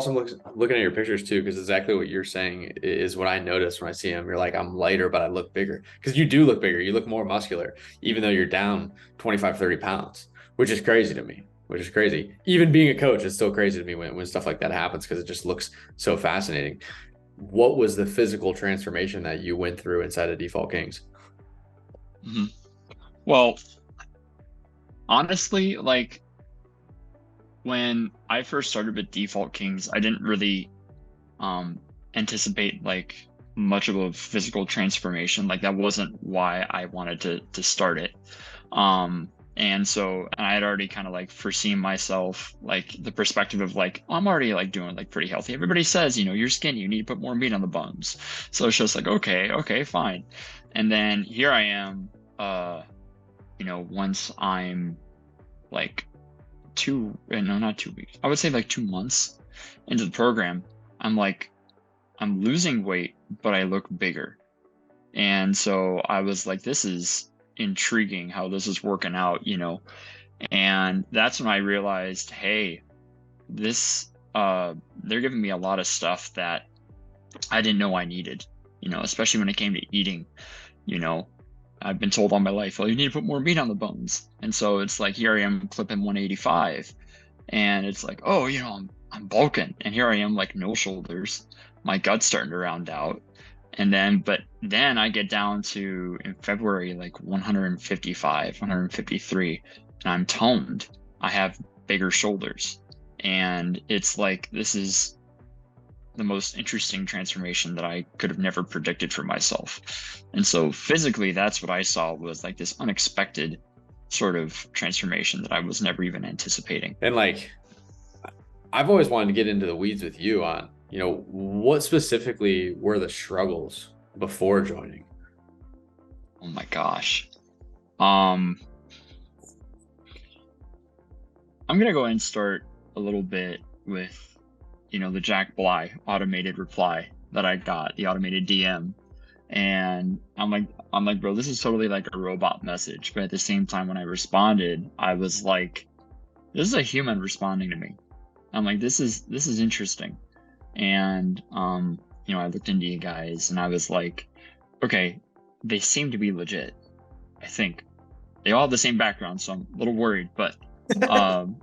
awesome looking at your pictures too, because exactly what you're saying is what I notice when I see them. You're like, I'm lighter, but I look bigger. Because you do look bigger. You look more muscular, even though you're down 25, 30 pounds, which is crazy to me, which is crazy. Even being a coach is still crazy to me when stuff like that happens because it just looks so fascinating. What was the physical transformation that you went through inside of Default Kings? hmm Well, honestly, like when I first started with Default Kings, I didn't really um anticipate like much of a physical transformation. Like that wasn't why I wanted to start it. And so I had already kind of like foreseen myself like the perspective of like, I'm already like doing like pretty healthy. Everybody says, you're skinny, you need to put more meat on the bones. So it's just like, okay, fine. And then here I am, once I'm like no, not 2 weeks. I would say like 2 months into the program, I'm like, I'm losing weight, but I look bigger. And so I was like, this is intriguing how this is working out. And that's when I realized, hey, this they're giving me a lot of stuff that I didn't know I needed, especially when it came to eating, you know. I've been told all my life, well, you need to put more meat on the bones. And so it's like here I am clipping 185 and it's like, oh, I'm bulking. And here I am like no shoulders. My gut's starting to round out. But then I get down to in February like 155, 153, and I'm toned. I have bigger shoulders. And it's like this is the most interesting transformation that I could have never predicted for myself. And so physically, that's what I saw was like this unexpected sort of transformation that I was never even anticipating. And like, I've always wanted to get into the weeds with you on, what specifically were the struggles before joining? Oh my gosh. Um, I'm gonna go ahead and start a little bit with, the Jack Bly automated reply that I got, the automated DM. And I'm like, bro, this is totally like a robot message. But at the same time, when I responded, I was like, this is a human responding to me. I'm like, this is interesting. And I looked into you guys and I was like, okay, they seem to be legit. I think they all have the same background, so I'm a little worried, but um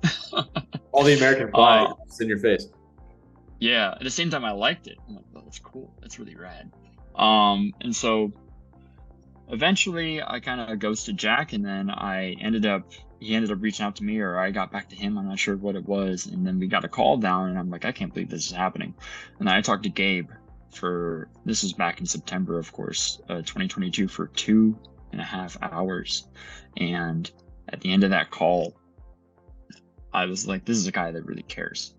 All the American flag uh is in your face. yeah, at the same time I liked it. I'm like, oh, that's cool. That's really rad. And so eventually I kind of ghosted Jack and then he ended up reaching out to me or I got back to him. I'm not sure what it was. And then we got a call down and I'm like, I can't believe this is happening. And then I talked to Gabe this was back in September, of course, 2022 for 2.5 hours. And at the end of that call, I was like, this is a guy that really cares.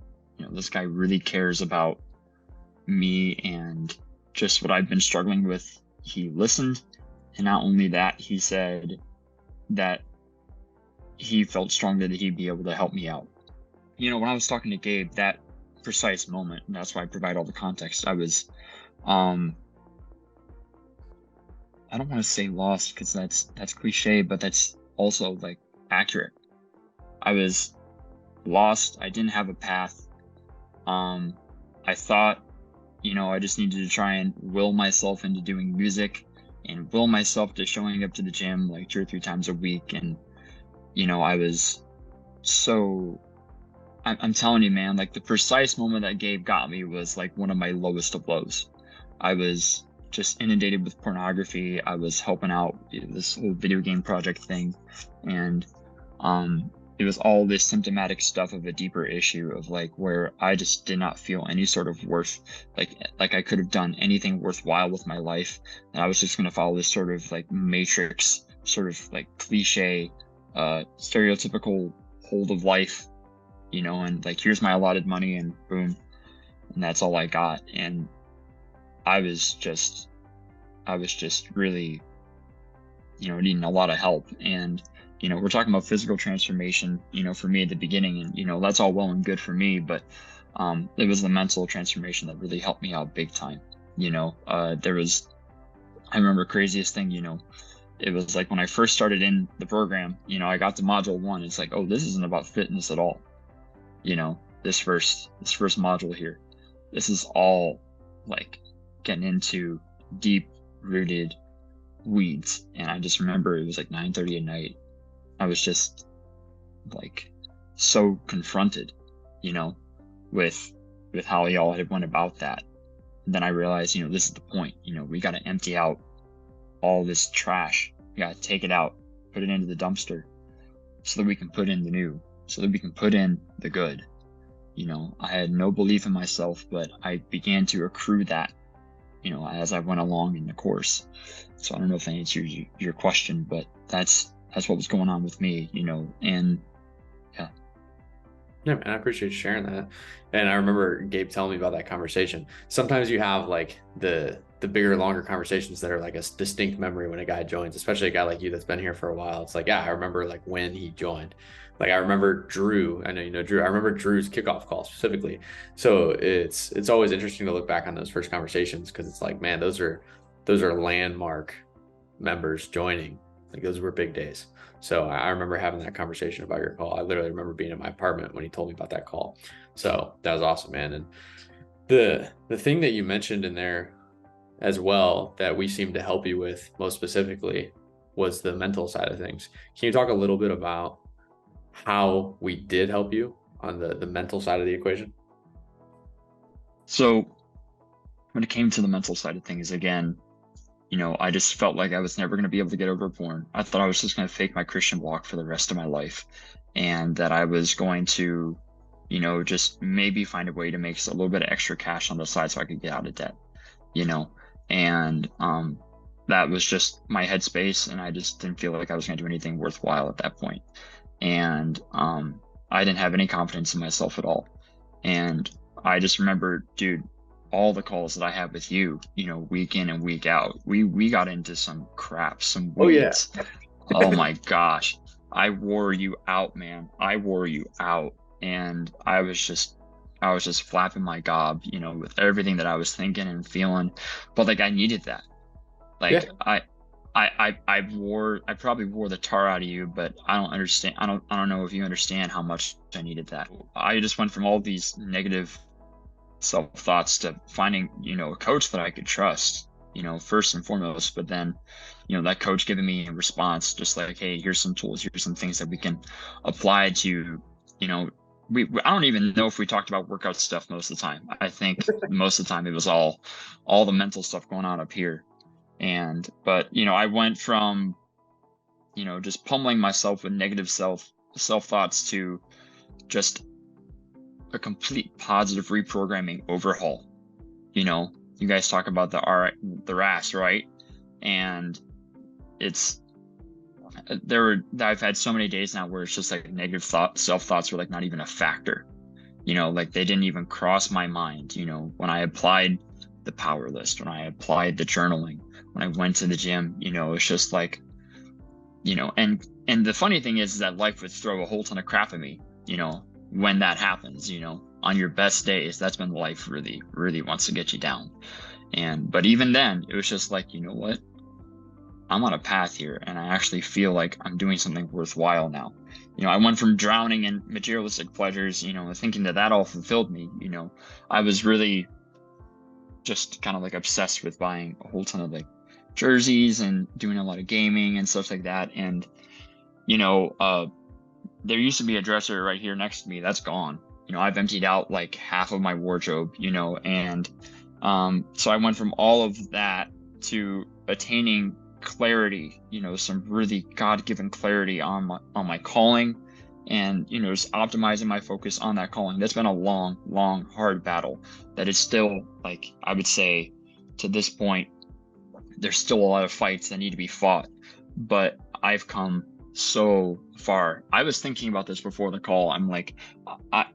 This guy really cares about me and just what I've been struggling with. He listened. And not only that, he said that he felt strongly that he'd be able to help me out. When I was talking to Gabe, that precise moment, and that's why I provide all the context, I was, I don't want to say lost because that's cliche, but that's also like accurate. I was lost. I didn't have a path. Um, I thought, I just needed to try and will myself into doing music and will myself to showing up to the gym like 2 or 3 times a week. And, I was so, I'm telling you, man, like the precise moment that Gabe got me was like one of my lowest of lows. I was just inundated with pornography. I was helping out this whole video game project thing. And, it was all this symptomatic stuff of a deeper issue of like where I just did not feel any sort of worth, like I could have done anything worthwhile with my life, and I was just going to follow this sort of like matrix, sort of like cliche, stereotypical hold of life, and like here's my allotted money and boom, and that's all I got. And I was just, I was just really, needing a lot of help. And we're talking about physical transformation, for me at the beginning, and that's all well and good for me, but it was the mental transformation that really helped me out big time. There was, I remember craziest thing, it was like when I first started in the program, I got to module 1, it's like, oh, this isn't about fitness at all. this first module here. This is all like getting into deep rooted weeds. And I just remember it was like 9:30 at night. I was just like so confronted, you know, with how y'all had went about that. And then I realized, this is the point. We got to empty out all this trash. We got to take it out, put it into the dumpster so that we can put in the new, so that we can put in the good. I had no belief in myself, but I began to accrue that, as I went along in the course. So I don't know if I answered your question, but that's what was going on with me, and yeah. Yeah, man, I appreciate you sharing that. And I remember Gabe telling me about that conversation. Sometimes you have like the bigger, longer conversations that are like a distinct memory when a guy joins, especially a guy like you that's been here for a while. It's like, yeah, I remember like when he joined. Like I remember Drew. I know you know Drew. I remember Drew's kickoff call specifically. So it's always interesting to look back on those first conversations because it's like, man, those are landmark members joining. Like those were big days. So I remember having that conversation about your call. I literally remember being in my apartment when he told me about that call. So that was awesome, man. And the thing that you mentioned in there as well that we seem to help you with most specifically was the mental side of things. Can you talk a little bit about how we did help you on the mental side of the equation? So when it came to the mental side of things, again, I just felt like I was never going to be able to get over porn. I thought I was just going to fake my Christian walk for the rest of my life, and that I was going to, just maybe find a way to make a little bit of extra cash on the side so I could get out of debt, and that was just my headspace, and I just didn't feel like I was going to do anything worthwhile at that point. And I didn't have any confidence in myself at all. And I just remember, dude, all the calls that I had with you, week in and week out, we got into some crap, some Oh yeah. weeds. Oh my gosh. I wore you out, man. I wore you out. And I was just flapping my gob, with everything that I was thinking and feeling. But like I needed that. Yeah. Like I probably wore the tar out of you, but I don't understand. I don't know if you understand how much I needed that. I just went from all these negative self thoughts to finding, a coach that I could trust, first and foremost. But then, that coach giving me a response, just like, hey, here's some tools, here's some things that we can apply to, I don't even know if we talked about workout stuff most of the time. I think most of the time it was all the mental stuff going on up here. But I went from, just pummeling myself with negative self thoughts to just a complete positive reprogramming overhaul. You guys talk about the RAS, right? And it's I've had so many days now where it's just like negative self thoughts were like not even a factor. Like they didn't even cross my mind. When I applied the power list, when I applied the journaling, when I went to the gym, it's just like, and the funny thing is that life would throw a whole ton of crap at me, when that happens, on your best days. That's when life really, really wants to get you down. But even then, it was just like, you know what? I'm on a path here, and I actually feel like I'm doing something worthwhile now. I went from drowning in materialistic pleasures, thinking that all fulfilled me. I was really just kind of like obsessed with buying a whole ton of like jerseys and doing a lot of gaming and stuff like that. And, there used to be a dresser right here next to me that's gone. I've emptied out like half of my wardrobe, and so I went from all of that to attaining clarity, some really God-given clarity on my calling, and just optimizing my focus on that calling. That's been a long, hard battle that is still, like, I would say to this point, there's still a lot of fights that need to be fought, but I've come so far. I was thinking about this before the call. I'm like, I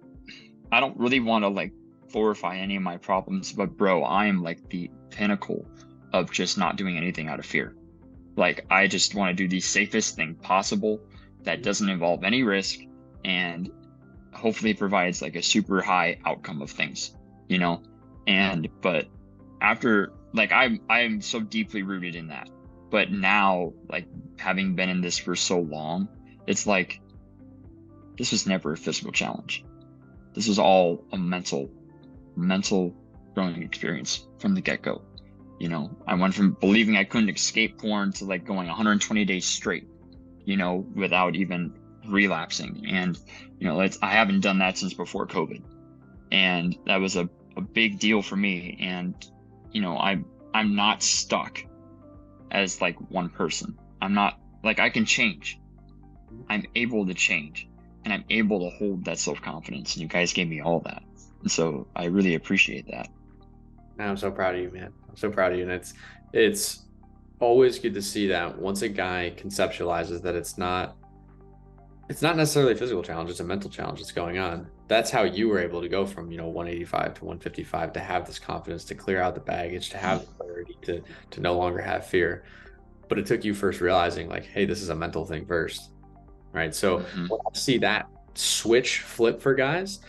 don't really want to like glorify any of my problems, but bro, I am like the pinnacle of just not doing anything out of fear. Like I just want to do the safest thing possible that doesn't involve any risk and hopefully provides like a super high outcome of things, but after like I'm so deeply rooted in that. But now, like having been in this for so long, it's like this was never a physical challenge. This was all a mental growing experience from the get-go. You know, I went from believing I couldn't escape porn to like going 120 days straight, you know, without even relapsing. And, you know, I haven't done that since before COVID. And that was a big deal for me. And, you know, I'm not stuck as like one person. I'm not like I can change. I'm able to change and I'm able to hold that self-confidence. And you guys gave me all that. And so I really appreciate that. Man, I'm so proud of you, man. I'm so proud of you. And it's always good to see that once a guy conceptualizes that it's not necessarily a physical challenge, it's a mental challenge that's going on. That's how you were able to go from, 185 to 155, to have this confidence, to clear out the baggage, to have the clarity, to no longer have fear. But it took you first realizing like, hey, this is a mental thing first. Right. So Hmm. when I see that switch flip for guys,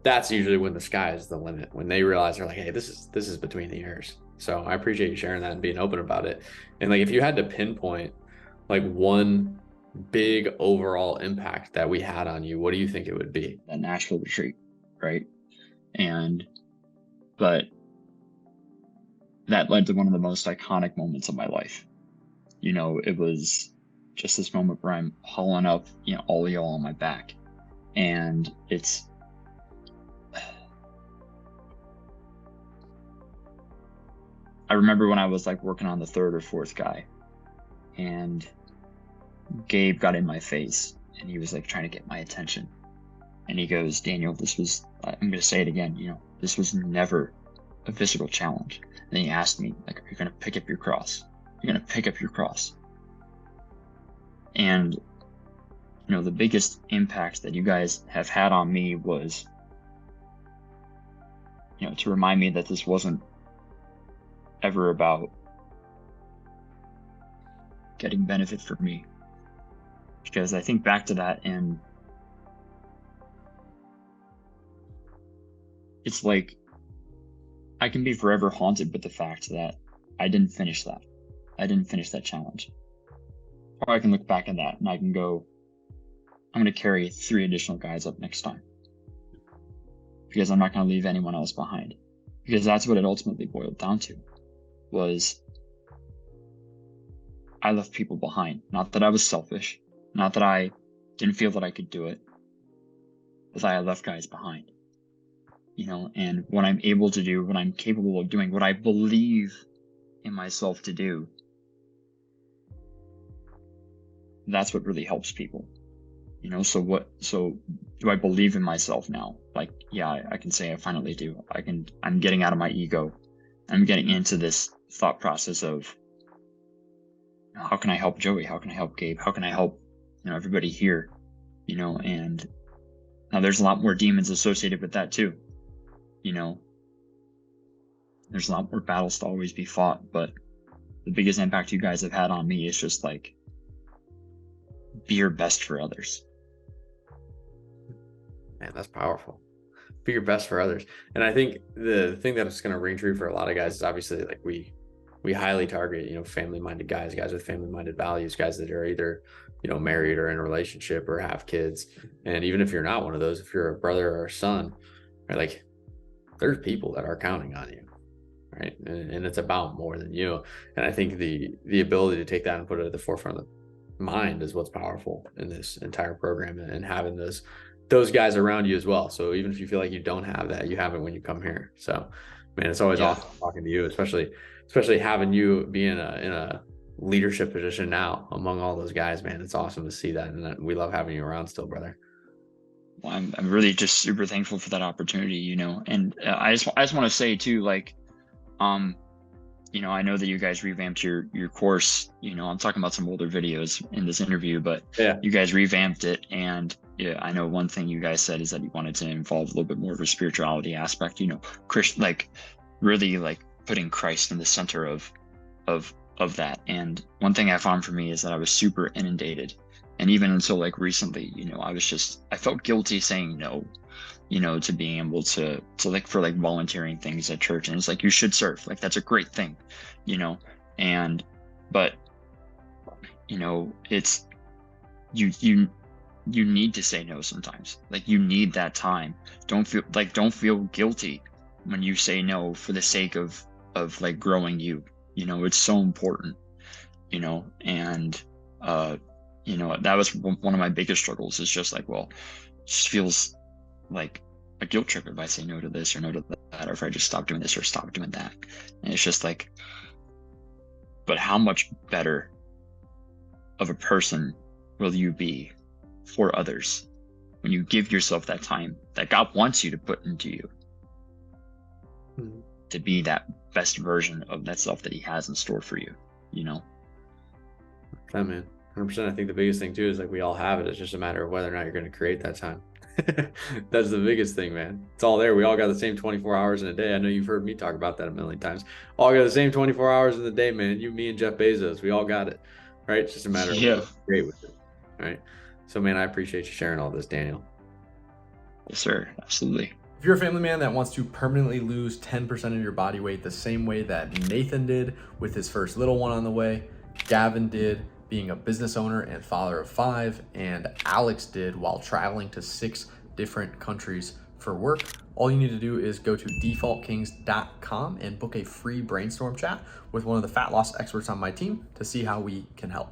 that's usually when the sky is the limit, when they realize they're like, hey, this is between the ears. So I appreciate you sharing that and being open about it. And like if you had to pinpoint like one big overall impact that we had on you, what do you think it would be? That Nashville retreat, right? And but that led to one of the most iconic moments of my life. You know, it was just this moment where I'm hauling up, you know, all y'all on my back. And I remember when I was like working on the third or fourth guy, and Gabe got in my face and he was like trying to get my attention. And he goes, Daniel, I'm going to say it again, you know, this was never a physical challenge. And he asked me, like, are you going to pick up your cross? You're going to pick up your cross. And, you know, the biggest impact that you guys have had on me was, you know, to remind me that this wasn't ever about getting benefit for me. Because I think back to that and it's like I can be forever haunted with the fact that I didn't finish that. I didn't finish that challenge. Or I can look back at that and I can go, I'm going to carry 3 additional guys up next time because I'm not going to leave anyone else behind. Because that's what it ultimately boiled down to was I left people behind. Not that I was selfish, not that I didn't feel that I could do it, but that I left guys behind. You know, and what I'm able to do, what I'm capable of doing, what I believe in myself to do, that's what really helps people. You know, so do I believe in myself now? Like, yeah, I can say I finally do. I'm getting out of my ego. I'm getting into this thought process of how can I help Joey? How can I help Gabe? How can I help, you know, everybody here? You know, and now there's a lot more demons associated with that too. You know, there's a lot more battles to always be fought, but the biggest impact you guys have had on me is just like be your best for others. Man, that's powerful. Be your best for others. And I think the thing that's going to ring true for a lot of guys is obviously like we highly target, family minded guys with family minded values, guys that are either, married or in a relationship or have kids. And even if you're not one of those, if you're a brother or a son, right, like there's people that are counting on you, right? And it's about more than you. And I think the ability to take that and put it at the forefront of the mind is what's powerful in this entire program, and having those guys around you as well. So even if you feel like you don't have that, you have it when you come here. So, man, it's always Yeah. awesome talking to you, especially having you be in a leadership position now among all those guys, man. It's awesome to see that, and we love having you around still, brother. Well, I'm really just super thankful for that opportunity, you know. And I just want to say too, like, um, you know, I know that you guys revamped your course. You know, I'm talking about some older videos in this interview, but Yeah, you guys revamped it, and yeah, I know one thing you guys said is that you wanted to involve a little bit more of a spirituality aspect. You know, Christ, like really like putting Christ in the center of of that. And one thing I found for me is that I was super inundated, and even until like recently, you know, I felt guilty saying no, you know, to being able to like for like volunteering things at church. And it's like, you should serve. Like, that's a great thing, you know? And, but, you know, it's, you you need to say no sometimes. Like you need that time. Don't feel guilty when you say no for the sake of like growing you. It's so important, and uh that was one of my biggest struggles is just like, well, it just feels like a guilt trip if I say no to this or no to that, or if I just stop doing this or stop doing that. And it's just like, but how much better of a person will you be for others when you give yourself that time that God wants you to put into you Mhm. to be that best version of that self that He has in store for you, you know? Yeah, man. 100%. I think the biggest thing too is like we all have it. It's just a matter of whether or not you're going to create that time. That's the biggest thing, man. It's all there. We all got the same 24 hours in a day. I know you've heard me talk about that a million times. All got the same 24 hours in the day, man. You, me, and Jeff Bezos. We all got it. Right? It's just a matter of what Yeah. we create with it. Right? So, man, I appreciate you sharing all this, Daniel. Yes, sir. Absolutely. If you're a family man that wants to permanently lose 10% of your body weight the same way that Nathan did with his first little one on the way, Gavin did being a business owner and father of 5, and Alex did while traveling to 6 different countries for work, all you need to do is go to defaultkings.com and book a free brainstorm chat with one of the fat loss experts on my team to see how we can help.